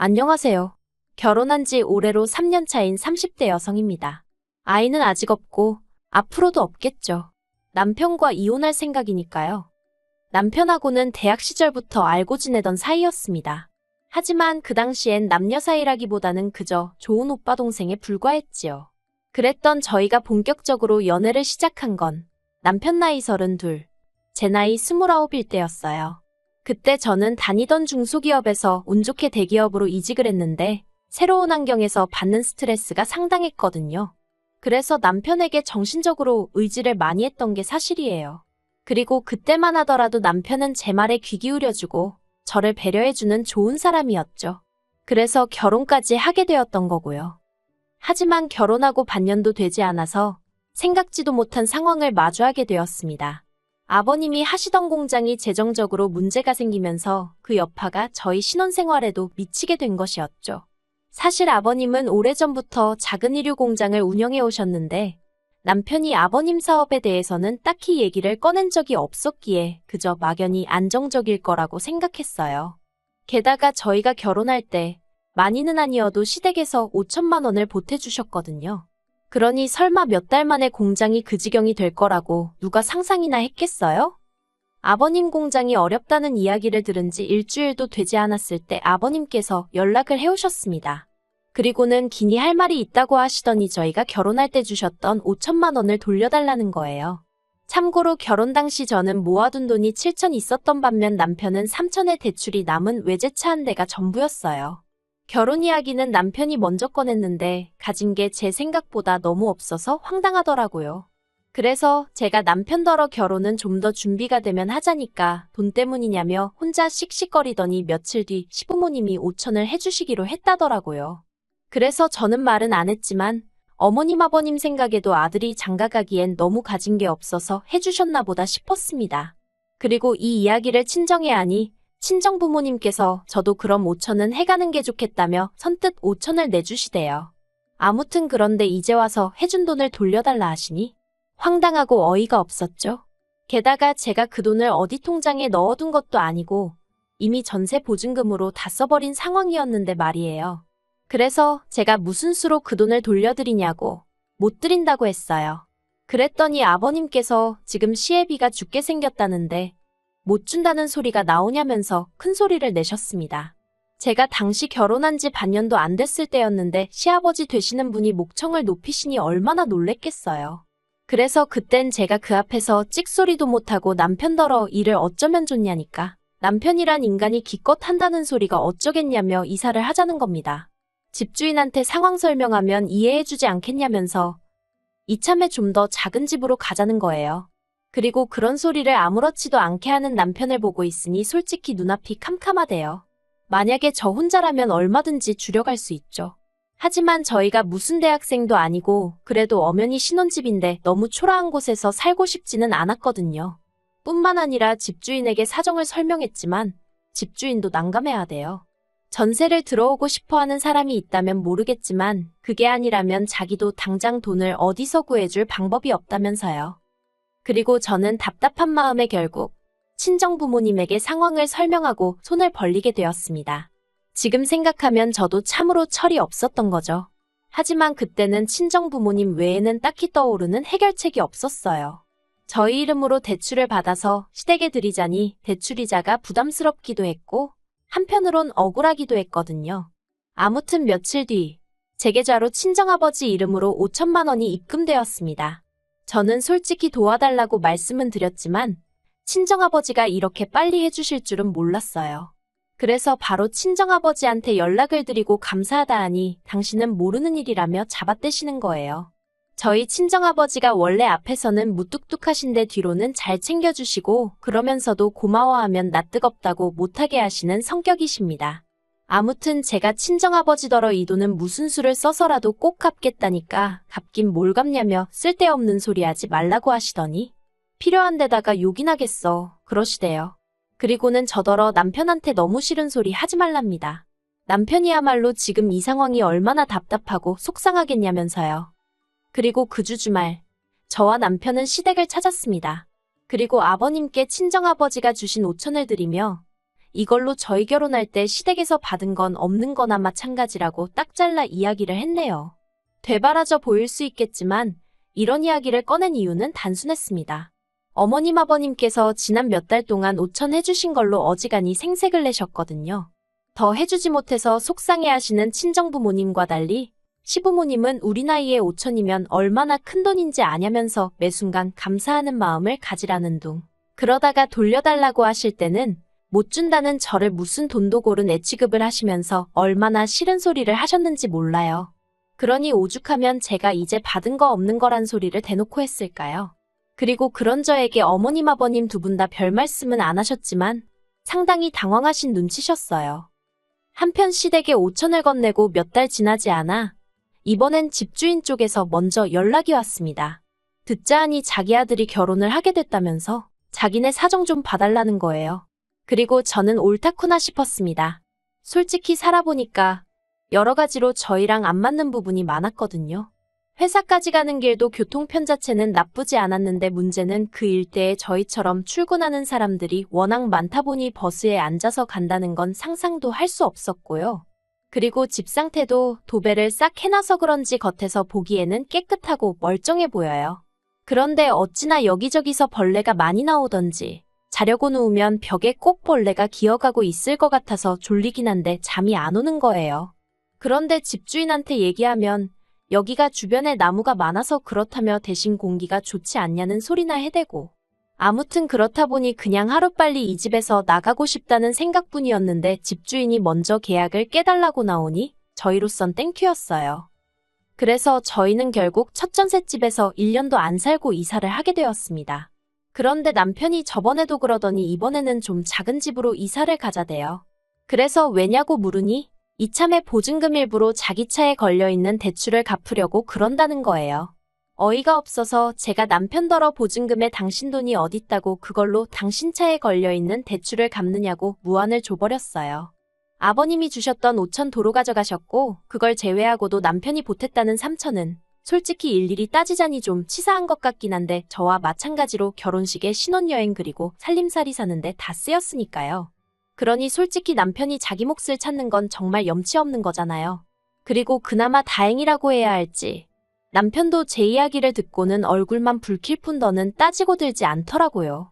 안녕하세요. 결혼한 지 올해로 3년 차인 30대 여성입니다. 아이는 아직 없고 앞으로도 없겠죠. 남편과 이혼할 생각이니까요. 남편하고는 대학 시절부터 알고 지내던 사이였습니다. 하지만 그 당시엔 남녀 사이라기보다는 그저 좋은 오빠 동생에 불과했지요. 그랬던 저희가 본격적으로 연애를 시작한 건 남편 나이 32, 제 나이 29일 때였어요. 그때 저는 다니던 중소기업에서 운 좋게 대기업으로 이직을 했는데 새로운 환경에서 받는 스트레스가 상당했거든요. 그래서 남편에게 정신적으로 의지를 많이 했던 게 사실이에요. 그리고 그때만 하더라도 남편은 제 말에 귀 기울여주고 저를 배려해주는 좋은 사람이었죠. 그래서 결혼까지 하게 되었던 거고요. 하지만 결혼하고 반년도 되지 않아서 생각지도 못한 상황을 마주하게 되었습니다. 아버님이 하시던 공장이 재정적으로 문제가 생기면서 그 여파가 저희 신혼생활에도 미치게 된 것이었죠. 사실 아버님은 오래전부터 작은 의류 공장을 운영해 오셨는데 남편이 아버님 사업에 대해서는 딱히 얘기를 꺼낸 적이 없었기에 그저 막연히 안정적일 거라고 생각했어요. 게다가 저희가 결혼할 때 많이는 아니어도 시댁에서 5천만 원을 보태주셨거든요. 그러니 설마 몇 달 만에 공장이 그 지경이 될 거라고 누가 상상이나 했겠어요? 아버님 공장이 어렵다는 이야기를 들은 지 일주일도 되지 않았을 때 아버님께서 연락을 해오셨습니다. 그리고는 기니 할 말이 있다고 하시더니 저희가 결혼할 때 주셨던 5천만 원을 돌려달라는 거예요. 참고로 결혼 당시 저는 모아둔 돈이 7천 있었던 반면 남편은 3천의 대출이 남은 외제차 한 대가 전부였어요. 결혼 이야기는 남편이 먼저 꺼냈는데 가진 게 제 생각보다 너무 없어서 황당하더라고요. 그래서 제가 남편더러 결혼은 좀 더 준비가 되면 하자니까 돈 때문이냐며 혼자 씩씩거리더니 며칠 뒤 시부모님이 5천을 해주시기로 했다더라고요. 그래서 저는 말은 안 했지만 어머님 아버님 생각에도 아들이 장가가기엔 너무 가진 게 없어서 해주셨나 보다 싶었습니다. 그리고 이 이야기를 친정에 하니 친정 부모님께서 저도 그럼 5천은 해가는 게 좋겠다며 선뜻 5천을 내주시대요. 아무튼 그런데 이제 와서 해준 돈을 돌려달라 하시니 황당하고 어이가 없었죠. 게다가 제가 그 돈을 어디 통장에 넣어둔 것도 아니고 이미 전세 보증금으로 다 써버린 상황이었는데 말이에요. 그래서 제가 무슨 수로 그 돈을 돌려드리냐고 못 드린다고 했어요. 그랬더니 아버님께서 지금 시애비가 죽게 생겼다는데 못 준다는 소리가 나오냐면서 큰 소리를 내셨습니다. 제가 당시 결혼한 지 반년도 안 됐을 때였는데 시아버지 되시는 분이 목청을 높이시니 얼마나 놀랬겠어요. 그래서 그땐 제가 그 앞에서 찍소리도 못하고 남편더러 일을 어쩌면 좋냐니까 남편이란 인간이 기껏 한다는 소리가 어쩌겠냐며 이사를 하자는 겁니다. 집주인한테 상황 설명하면 이해해주지 않겠냐면서 이참에 좀 더 작은 집으로 가자는 거예요. 그리고 그런 소리를 아무렇지도 않게 하는 남편을 보고 있으니 솔직히 눈앞이 캄캄하대요. 만약에 저 혼자라면 얼마든지 줄여갈 수 있죠. 하지만 저희가 무슨 대학생도 아니고 그래도 엄연히 신혼집인데 너무 초라한 곳에서 살고 싶지는 않았거든요. 뿐만 아니라 집주인에게 사정을 설명했지만 집주인도 난감해하대요. 전세를 들어오고 싶어하는 사람이 있다면 모르겠지만 그게 아니라면 자기도 당장 돈을 어디서 구해줄 방법이 없다면서요. 그리고 저는 답답한 마음에 결국 친정 부모님에게 상황을 설명하고 손을 벌리게 되었습니다. 지금 생각하면 저도 참으로 철이 없었던 거죠. 하지만 그때는 친정 부모님 외에는 딱히 떠오르는 해결책이 없었어요. 저희 이름으로 대출을 받아서 시댁에 드리자니 대출이자가 부담스럽기도 했고 한편으론 억울하기도 했거든요. 아무튼 며칠 뒤 제 계좌로 친정아버지 이름으로 5천만 원이 입금되었습니다. 저는 솔직히 도와달라고 말씀은 드렸지만 친정아버지가 이렇게 빨리 해주실 줄은 몰랐어요. 그래서 바로 친정아버지한테 연락을 드리고 감사하다 하니 당신은 모르는 일이라며 잡아떼시는 거예요. 저희 친정아버지가 원래 앞에서는 무뚝뚝하신데 뒤로는 잘 챙겨주시고 그러면서도 고마워하면 낯뜨겁다고 못하게 하시는 성격이십니다. 아무튼 제가 친정아버지더러 이 돈은 무슨 수를 써서라도 꼭 갚겠다니까 갚긴 뭘 갚냐며 쓸데없는 소리 하지 말라고 하시더니 필요한 데다가 욕이나 겠어 그러시대요. 그리고는 저더러 남편한테 너무 싫은 소리 하지 말랍니다. 남편이야말로 지금 이 상황이 얼마나 답답하고 속상하겠냐면서요. 그리고 그 주 주말 저와 남편은 시댁을 찾았습니다. 그리고 아버님께 친정아버지가 주신 5천을 드리며 이걸로 저희 결혼할 때 시댁에서 받은 건 없는 거나 마찬가지라고 딱 잘라 이야기를 했네요. 되바라져 보일 수 있겠지만 이런 이야기를 꺼낸 이유는 단순했습니다. 어머님 아버님께서 지난 몇 달 동안 5천 해주신 걸로 어지간히 생색을 내셨거든요. 더 해주지 못해서 속상해하시는 친정부모님과 달리 시부모님은 우리 나이에 5천이면 얼마나 큰 돈인지 아냐면서 매 순간 감사하는 마음을 가지라는 둥. 그러다가 돌려달라고 하실 때는 못 준다는 저를 무슨 돈도 고른 애취급을 하시면서 얼마나 싫은 소리를 하셨는지 몰라요. 그러니 오죽하면 제가 이제 받은 거 없는 거란 소리를 대놓고 했을까요? 그리고 그런 저에게 어머님 아버님 두 분 다 별 말씀은 안 하셨지만 상당히 당황하신 눈치셨어요. 한편 시댁에 5천을 건네고 몇 달 지나지 않아 이번엔 집주인 쪽에서 먼저 연락이 왔습니다. 듣자 하니 자기 아들이 결혼을 하게 됐다면서 자기네 사정 좀 봐달라는 거예요. 그리고 저는 옳다구나 싶었습니다. 솔직히 살아보니까 여러 가지로 저희랑 안 맞는 부분이 많았거든요. 회사까지 가는 길도 교통편 자체는 나쁘지 않았는데 문제는 그 일대에 저희처럼 출근하는 사람들이 워낙 많다 보니 버스에 앉아서 간다는 건 상상도 할 수 없었고요. 그리고 집 상태도 도배를 싹 해놔서 그런지 겉에서 보기에는 깨끗하고 멀쩡해 보여요. 그런데 어찌나 여기저기서 벌레가 많이 나오던지 자려고 누우면 벽에 꼭 벌레가 기어가고 있을 것 같아서 졸리긴 한데 잠이 안 오는 거예요. 그런데 집주인한테 얘기하면 여기가 주변에 나무가 많아서 그렇다며 대신 공기가 좋지 않냐는 소리나 해대고 아무튼 그렇다 보니 그냥 하루빨리 이 집에서 나가고 싶다는 생각뿐이었는데 집주인이 먼저 계약을 깨달라고 나오니 저희로선 땡큐였어요. 그래서 저희는 결국 첫 전셋집에서 1년도 안 살고 이사를 하게 되었습니다. 그런데 남편이 저번에도 그러더니 이번에는 좀 작은 집으로 이사를 가자대요. 그래서 왜냐고 물으니 이참에 보증금 일부로 자기 차에 걸려있는 대출을 갚으려고 그런다는 거예요. 어이가 없어서 제가 남편더러 보증금에 당신 돈이 어딨다고 그걸로 당신 차에 걸려있는 대출을 갚느냐고 무안을 줘버렸어요. 아버님이 주셨던 5천 도로 가져가셨고 그걸 제외하고도 남편이 보탰다는 3천은 솔직히 일일이 따지자니 좀 치사한 것 같긴 한데 저와 마찬가지로 결혼식에 신혼여행 그리고 살림살이 사는데 다 쓰였으니까요. 그러니 솔직히 남편이 자기 몫을 찾는 건 정말 염치 없는 거잖아요. 그리고 그나마 다행이라고 해야 할지 남편도 제 이야기를 듣고는 얼굴만 붉힐 뿐 더는 따지고 들지 않더라고요.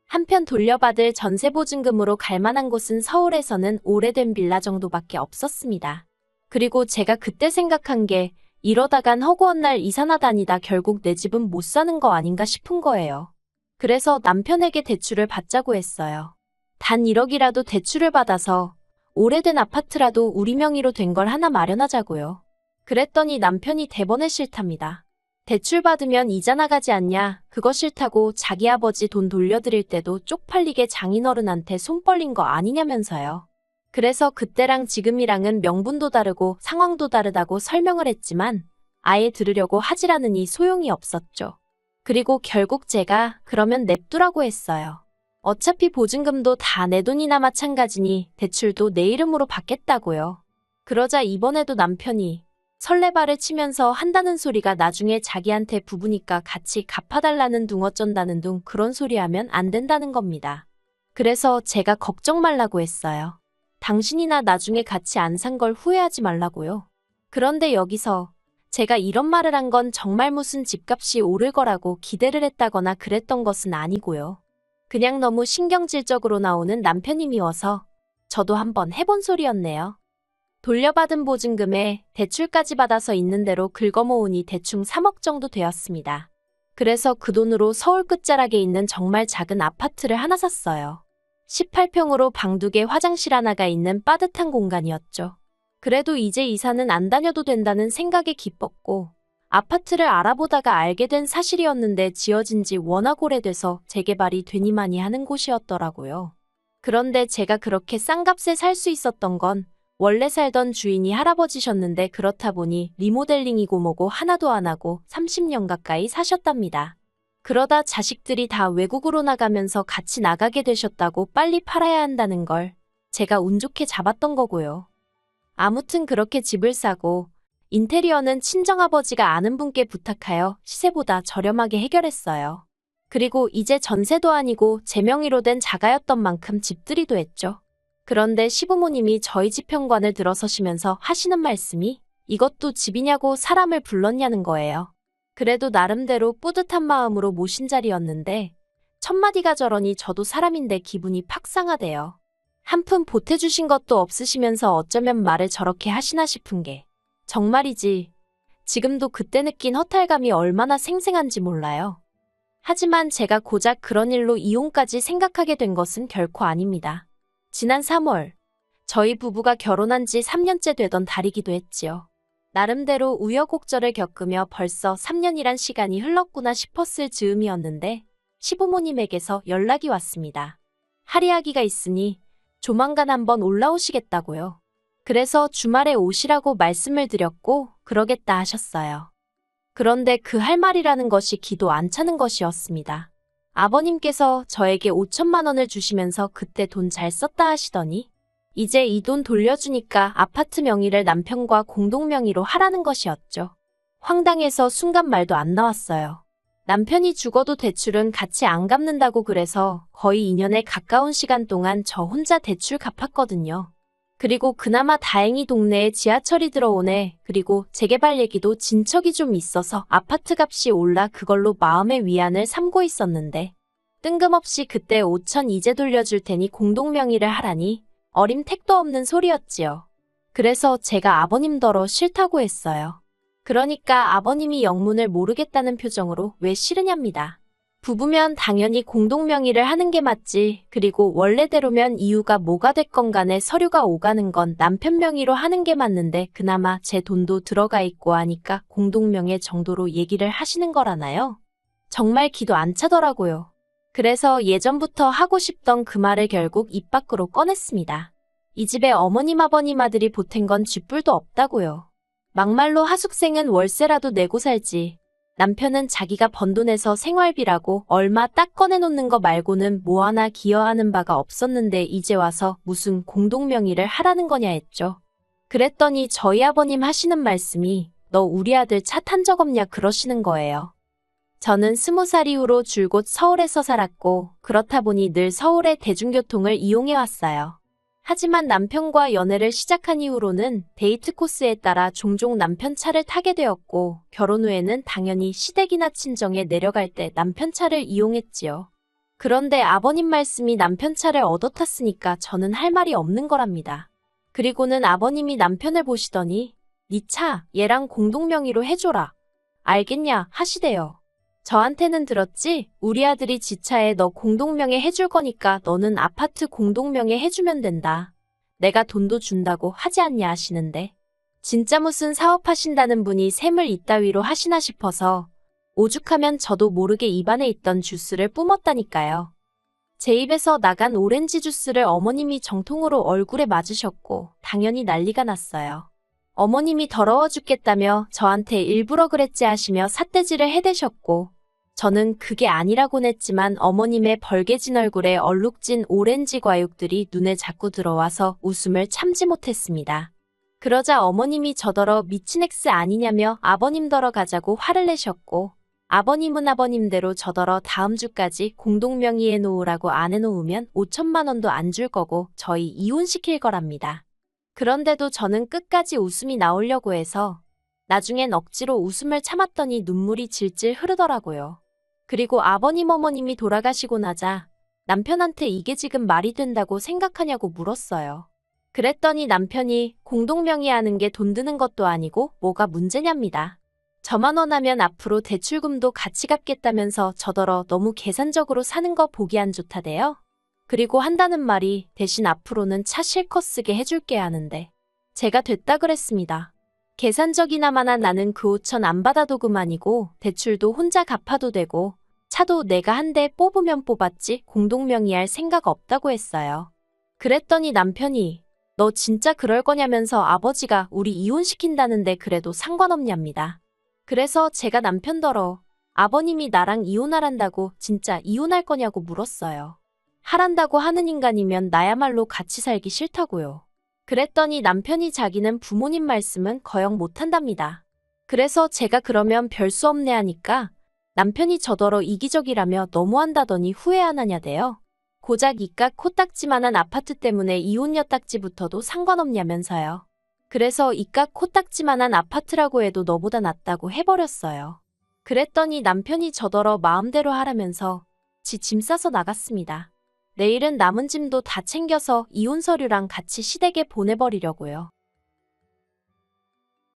한편 돌려받을 전세보증금으로 갈 만한 곳은 서울에서는 오래된 빌라 정도밖에 없었습니다. 그리고 제가 그때 생각한 게 이러다간 허구한 날 이사나 다니다 결국 내 집은 못 사는 거 아닌가 싶은 거예요. 그래서 남편에게 대출을 받자고 했어요. 단 1억이라도 대출을 받아서 오래된 아파트라도 우리 명의로 된 걸 하나 마련하자고요. 그랬더니 남편이 대번에 싫답니다. 대출 받으면 이자 나가지 않냐, 그거 싫다고 자기 아버지 돈 돌려드릴 때도 쪽팔리게 장인어른한테 손 벌린 거 아니냐면서요. 그래서 그때랑 지금이랑은 명분도 다르고 상황도 다르다고 설명을 했지만 아예 들으려고 하질 않으니 소용이 없었죠. 그리고 결국 제가 그러면 냅두라고 했어요. 어차피 보증금도 다 내 돈이나 마찬가지니 대출도 내 이름으로 받겠다고요. 그러자 이번에도 남편이 설레발을 치면서 한다는 소리가 나중에 자기한테 부부니까 같이 갚아달라는 둥 어쩐다는 둥 그런 소리 하면 안 된다는 겁니다. 그래서 제가 걱정 말라고 했어요. 당신이나 나중에 같이 안 산 걸 후회하지 말라고요. 그런데 여기서 제가 이런 말을 한 건 정말 무슨 집값이 오를 거라고 기대를 했다거나 그랬던 것은 아니고요. 그냥 너무 신경질적으로 나오는 남편이 미워서 저도 한번 해본 소리였네요. 돌려받은 보증금에 대출까지 받아서 있는 대로 긁어모으니 대충 3억 정도 되었습니다. 그래서 그 돈으로 서울 끝자락에 있는 정말 작은 아파트를 하나 샀어요. 18평으로 방 2개 화장실 하나가 있는 빠듯한 공간이었죠. 그래도 이제 이사는 안 다녀도 된다는 생각에 기뻤고 아파트를 알아보다가 알게 된 사실이었는데 지어진 지 워낙 오래돼서 재개발이 되니마니 하는 곳이었더라고요. 그런데 제가 그렇게 싼 값에 살 수 있었던 건 원래 살던 주인이 할아버지셨는데 그렇다 보니 리모델링이고 뭐고 하나도 안 하고 30년 가까이 사셨답니다. 그러다 자식들이 다 외국으로 나가면서 같이 나가게 되셨다고 빨리 팔아야 한다는 걸 제가 운 좋게 잡았던 거고요. 아무튼 그렇게 집을 사고 인테리어는 친정아버지가 아는 분께 부탁하여 시세보다 저렴하게 해결했어요. 그리고 이제 전세도 아니고 제 명의로 된 자가였던 만큼 집들이도 했죠. 그런데 시부모님이 저희 집 현관을 들어서시면서 하시는 말씀이 이것도 집이냐고 사람을 불렀냐는 거예요. 그래도 나름대로 뿌듯한 마음으로 모신 자리였는데 첫마디가 저러니 저도 사람인데 기분이 팍 상하대요. 한 푼 보태주신 것도 없으시면서 어쩌면 말을 저렇게 하시나 싶은 게 정말이지. 지금도 그때 느낀 허탈감이 얼마나 생생한지 몰라요. 하지만 제가 고작 그런 일로 이혼까지 생각하게 된 것은 결코 아닙니다. 지난 3월, 저희 부부가 결혼한 지 3년째 되던 달이기도 했지요. 나름대로 우여곡절을 겪으며 벌써 3년이란 시간이 흘렀구나 싶었을 즈음이었는데 시부모님에게서 연락이 왔습니다. 할이야기가 있으니 조만간 한번 올라오시겠다고요. 그래서 주말에 오시라고 말씀을 드렸고 그러겠다 하셨어요. 그런데 그 할 말이라는 것이 기도 안 차는 것이었습니다. 아버님께서 저에게 5천만 원을 주시면서 그때 돈 잘 썼다 하시더니 이제 이 돈 돌려주니까 아파트 명의를 남편과 공동 명의로 하라는 것이었죠. 황당해서 순간 말도 안 나왔어요. 남편이 죽어도 대출은 같이 안 갚는다고 그래서 거의 2년에 가까운 시간 동안 저 혼자 대출 갚았거든요. 그리고 그나마 다행히 동네에 지하철이 들어오네. 그리고 재개발 얘기도 진척이 좀 있어서 아파트 값이 올라 그걸로 마음의 위안을 삼고 있었는데 뜬금없이 그때 5천 이제 돌려줄 테니 공동명의를 하라니 어림 택도 없는 소리였지요. 그래서 제가 아버님더러 싫다고 했어요. 그러니까 아버님이 영문을 모르겠다는 표정으로 왜 싫으냐입니다. 부부면 당연히 공동명의를 하는 게 맞지. 그리고 원래대로면 이유가 뭐가 됐건 간에 서류가 오가는 건 남편 명의로 하는 게 맞는데 그나마 제 돈도 들어가 있고 하니까 공동명의 정도로 얘기를 하시는 거라나요? 정말 기도 안 차더라고요. 그래서 예전부터 하고 싶던 그 말을 결국 입 밖으로 꺼냈습니다. 이 집에 어머님 아버님 아들이 보탠 건 쥐뿔도 없다고요. 막말로 하숙생은 월세라도 내고 살지. 남편은 자기가 번 돈에서 생활비라고 얼마 딱 꺼내놓는 거 말고는 뭐 하나 기여하는 바가 없었는데 이제 와서 무슨 공동명의를 하라는 거냐 했죠. 그랬더니 저희 아버님 하시는 말씀이 너 우리 아들 차 탄 적 없냐 그러시는 거예요. 저는 20살 이후로 줄곧 서울에서 살았고 그렇다 보니 늘 서울의 대중교통을 이용해왔어요. 하지만 남편과 연애를 시작한 이후로는 데이트 코스에 따라 종종 남편 차를 타게 되었고 결혼 후에는 당연히 시댁이나 친정에 내려갈 때 남편 차를 이용했지요. 그런데 아버님 말씀이 남편 차를 얻어 탔으니까 저는 할 말이 없는 거랍니다. 그리고는 아버님이 남편을 보시더니 네 차 얘랑 공동명의로 해줘라. 알겠냐 하시대요. 저한테는 들었지? 우리 아들이 지 차에 너 공동명의 해줄 거니까 너는 아파트 공동명의 해주면 된다. 내가 돈도 준다고 하지 않냐 하시는데 진짜 무슨 사업하신다는 분이 셈을 이따위로 하시나 싶어서 오죽하면 저도 모르게 입안에 있던 주스를 뿜었다니까요. 제 입에서 나간 오렌지 주스를 어머님이 정통으로 얼굴에 맞으셨고 당연히 난리가 났어요. 어머님이 더러워 죽겠다며 저한테 일부러 그랬지 하시며 삿대질을 해대셨고 저는 그게 아니라곤 했지만 어머님의 벌개진 얼굴에 얼룩진 오렌지 과육들이 눈에 자꾸 들어와서 웃음을 참지 못했습니다. 그러자 어머님이 저더러 미친 엑스 아니냐며 아버님더러 가자고 화를 내셨고 아버님은 아버님대로 저더러 다음 주까지 공동명의해 놓으라고 안 해놓으면 5천만 원도 안 줄 거고 저희 이혼시킬 거랍니다. 그런데도 저는 끝까지 웃음이 나오려고 해서 나중엔 억지로 웃음을 참았더니 눈물이 질질 흐르더라고요. 그리고 아버님 어머님이 돌아가시고 나자 남편한테 이게 지금 말이 된다고 생각하냐고 물었어요. 그랬더니 남편이 공동명의하는 게 돈 드는 것도 아니고 뭐가 문제냐입니다. 저만 원하면 앞으로 대출금도 같이 갚겠다면서 저더러 너무 계산적으로 사는 거 보기 안 좋다대요. 그리고 한다는 말이 대신 앞으로는 차 실컷 쓰게 해줄게 하는데 제가 됐다 그랬습니다. 계산적이나마나 나는 그 5천 안 받아도 그만이고 대출도 혼자 갚아도 되고 차도 내가 한 대 뽑으면 뽑았지 공동명의할 생각 없다고 했어요. 그랬더니 남편이 너 진짜 그럴 거냐면서 아버지가 우리 이혼시킨다는데 그래도 상관없냐입니다. 그래서 제가 남편더러 아버님이 나랑 이혼하란다고 진짜 이혼할 거냐고 물었어요. 하란다고 하는 인간이면 나야말로 같이 살기 싫다고요. 그랬더니 남편이 자기는 부모님 말씀은 거역 못한답니다. 그래서 제가 그러면 별 수 없네 하니까 남편이 저더러 이기적이라며 너무한다더니 후회 안 하냐대요. 고작 이깟 코딱지만한 아파트 때문에 이혼 엿딱지부터도 상관없냐면서요. 그래서 이깟 코딱지만한 아파트라고 해도 너보다 낫다고 해버렸어요. 그랬더니 남편이 저더러 마음대로 하라면서 지 짐 싸서 나갔습니다. 내일은 남은 짐도 다 챙겨서 이혼 서류랑 같이 시댁에 보내버리려고요.